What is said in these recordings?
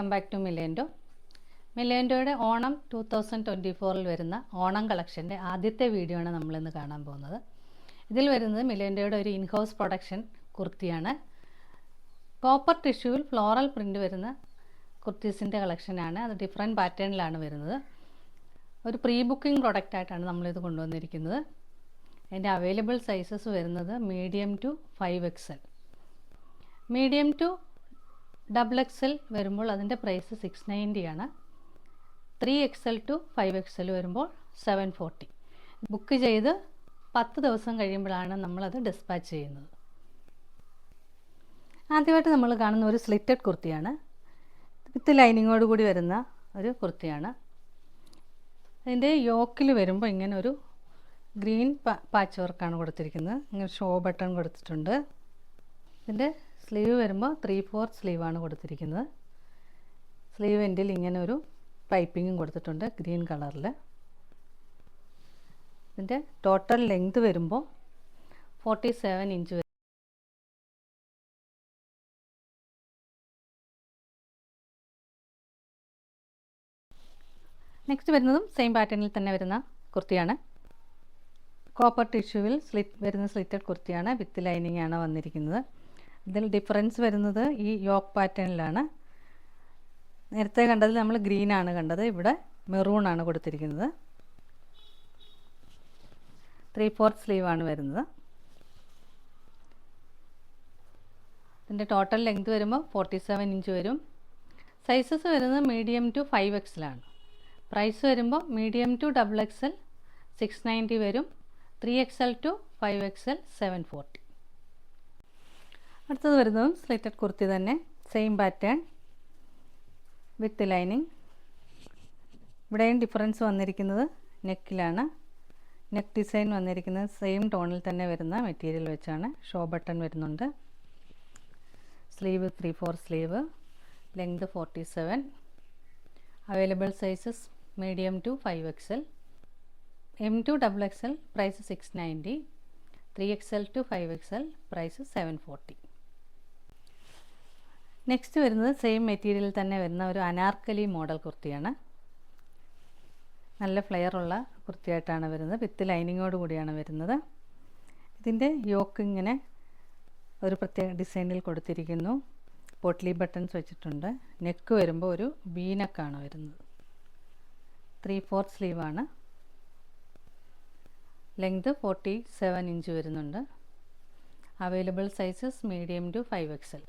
Welcome back to മിലേൻഡോ. മിലേൻഡോയുടെ ഓണം 2024 വരുന്ന ഓണം കളക്ഷൻ്റെ ആദ്യത്തെ വീഡിയോ ആണ് നമ്മളിന്ന് കാണാൻ പോകുന്നത്. ഇതിൽ വരുന്നത് മിലേൻഡോയുടെ ഒരു ഇൻഹൗസ് പ്രൊഡക്ഷൻ കുർത്തിയാണ്. കോപ്പർ ടിഷ്യൂവിൽ ഫ്ലോറൽ പ്രിൻ്റ് വരുന്ന കുർത്തീസിൻ്റെ കളക്ഷനാണ്. അത് ഡിഫറെൻറ്റ് പാറ്റേണിലാണ് വരുന്നത്. ഒരു പ്രീ ബുക്കിംഗ് പ്രൊഡക്റ്റായിട്ടാണ് നമ്മളിത് കൊണ്ടുവന്നിരിക്കുന്നത്. അതിൻ്റെ അവൈലബിൾ സൈസസ് വരുന്നത് medium to 5XL. Medium to XXL വരുമ്പോൾ അതിൻ്റെ പ്രൈസ് 690 ആണ്. 3XL ടു 5XL വരുമ്പോൾ 740. ബുക്ക് ചെയ്ത് 10 ദിവസം കഴിയുമ്പോഴാണ് നമ്മളത് ഡിസ്പാച്ച് ചെയ്യുന്നത്. ആദ്യമായിട്ട് നമ്മൾ കാണുന്ന ഒരു സ്ലിറ്റഡ് കുർത്തിയാണ്. വിത്ത് ലൈനിങ്ങോട് കൂടി വരുന്ന ഒരു കുർത്തിയാണ്. അതിൻ്റെ യോക്കിൽ വരുമ്പോൾ ഇങ്ങനെ ഒരു ഗ്രീൻ പാച്ച് വർക്കാണ് കൊടുത്തിരിക്കുന്നത്. ഇങ്ങനെ ഷോ ബട്ടൺ കൊടുത്തിട്ടുണ്ട്. ഇതിൻ്റെ സ്ലീവ് വരുമ്പോൾ 3/4 സ്ലീവാണ് കൊടുത്തിരിക്കുന്നത്. സ്ലീവ് എൻഡിൽ ഇങ്ങനെ ഒരു പൈപ്പിങ്ങും കൊടുത്തിട്ടുണ്ട് ഗ്രീൻ കളറിൽ. ഇതിൻ്റെ ടോട്ടൽ ലെങ്ത് വരുമ്പോൾ 47 ഇഞ്ച് വരും. നെക്സ്റ്റ് വരുന്നതും സെയിം പാറ്റേണിൽ തന്നെ വരുന്ന കുർത്തിയാണ്. കോപ്പർ ടിഷ്യൂവിൽ വരുന്ന സ്ലിറ്റഡ് കുർത്തിയാണ്. വിത്ത് ലൈനിങ് ആണ് വന്നിരിക്കുന്നത്. ഇതിൽ ഡിഫറൻസ് വരുന്നത് ഈ യോക്ക് പാറ്റേണിലാണ്. നേരത്തെ കണ്ടതിൽ നമ്മൾ ഗ്രീനാണ് കണ്ടത്, ഇവിടെ മെറൂൺ ആണ് കൊടുത്തിരിക്കുന്നത്. 3/4 സ്ലീവാണ് വരുന്നത്. ഇതിൻ്റെ ടോട്ടൽ ലെങ്ത് വരുമ്പോൾ 47 ഇഞ്ച് വരും. സൈസസ് വരുന്നത് മീഡിയം ടു 5XL ആണ്. പ്രൈസ് വരുമ്പോൾ മീഡിയം ടു XXL 690 വരും. 3XL to 5XL 740. അടുത്തത് വരുന്നതും സ്ലിറ്റഡ് കുർത്തി തന്നെ, സെയിം പാറ്റേൺ വിത്ത് ലൈനിങ്. ഇവിടെയും ഡിഫറൻസ് വന്നിരിക്കുന്നത് നെക്കിലാണ്. നെക്ക് ഡിസൈൻ വന്നിരിക്കുന്നത് സെയിം ടോണിൽ തന്നെ വരുന്ന മെറ്റീരിയൽ വെച്ചാണ്. ഷോ ബട്ടൺ വരുന്നുണ്ട്. Sleeve 3/4 sleeve, length 47. Available sizes medium to 5XL. M to XXL price 690. 3XL to 5XL price 740. Next വരുന്നത് സെയിം മെറ്റീരിയൽ തന്നെ വരുന്ന ഒരു അനാർക്കലി മോഡൽ കുർത്തിയാണ്. നല്ല ഫ്ലെയർ ഉള്ള കുർത്തിയായിട്ടാണ് വരുന്നത്. വിത്ത് ലൈനിങ്ങോട് കൂടിയാണ് വരുന്നത്. ഇതിൻ്റെ യോക്ക് ഇങ്ങനെ ഒരു പ്രത്യേക ഡിസൈനിൽ കൊടുത്തിരിക്കുന്നു. പോട്ട്ലി ബട്ടൺസ് വെച്ചിട്ടുണ്ട്. നെക്ക് വരുമ്പോൾ ഒരു വി നെക്കാണ് വരുന്നത്. 3/4 സ്ലീവാണ്. ലെങ്ത് 47 ഇഞ്ച് വരുന്നുണ്ട്. Available sizes medium to 5XL.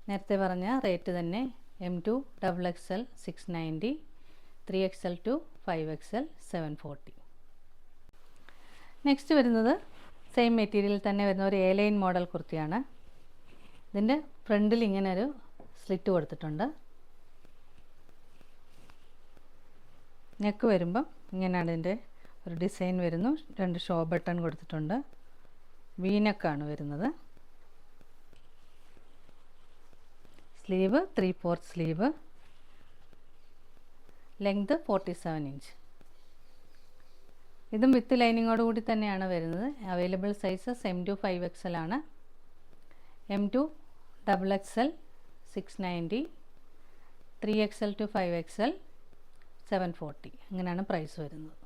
നേരത്തെ പറഞ്ഞ റേറ്റ് തന്നെ. M to XXL 690. 3XL to 5XL 740. Next വരുന്നത് സെയിം മെറ്റീരിയൽ തന്നെ വരുന്ന ഒരു എ ലൈൻ മോഡൽ കുർത്തിയാണ്. ഇതിൻ്റെ ഫ്രണ്ടിൽ ഇങ്ങനെ ഒരു സ്ലിറ്റ് കൊടുത്തിട്ടുണ്ട്. നെക്ക് വരുമ്പം ഇങ്ങനെയാണ് ഇതിൻ്റെ ഒരു ഡിസൈൻ വരുന്നു. 2 ഷോ ബട്ടൺ കൊടുത്തിട്ടുണ്ട്. വി നെക്കാണ് വരുന്നത്. Sleeve 3/4 sleeve, length 47 inch. ഇതും വിത്ത് ലൈനിങ്ങോട് കൂടി തന്നെയാണ് വരുന്നത്. Available sizes M to 5XL ആണ്. M to XXL 690. 3XL to 5XL 740. അങ്ങനെയാണ് പ്രൈസ് വരുന്നത്.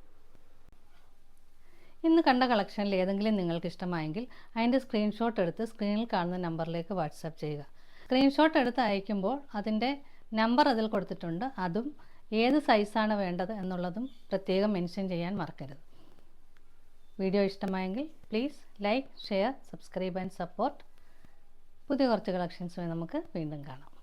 ഇന്ന് കണ്ട കളക്ഷനിൽ ഏതെങ്കിലും നിങ്ങൾക്ക് ഇഷ്ടമായെങ്കിൽ അതിൻ്റെ സ്ക്രീൻഷോട്ട് എടുത്ത് സ്ക്രീനിൽ കാണുന്ന നമ്പറിലേക്ക് വാട്സാപ്പ് ചെയ്യുക. സ്ക്രീൻഷോട്ട് എടുത്ത് അയക്കുമ്പോൾ അതിൻ്റെ നമ്പർ അതിൽ കൊടുത്തിട്ടുണ്ട്. അതും ഏത് സൈസാണ് വേണ്ടത് എന്നുള്ളതും പ്രത്യേകം മെൻഷൻ ചെയ്യാൻ മറക്കരുത്. വീഡിയോ ഇഷ്ടമായെങ്കിൽ please like, share, subscribe and support. പുതിയ കുറച്ച് കളക്ഷൻസുമായി നമുക്ക് വീണ്ടും കാണാം.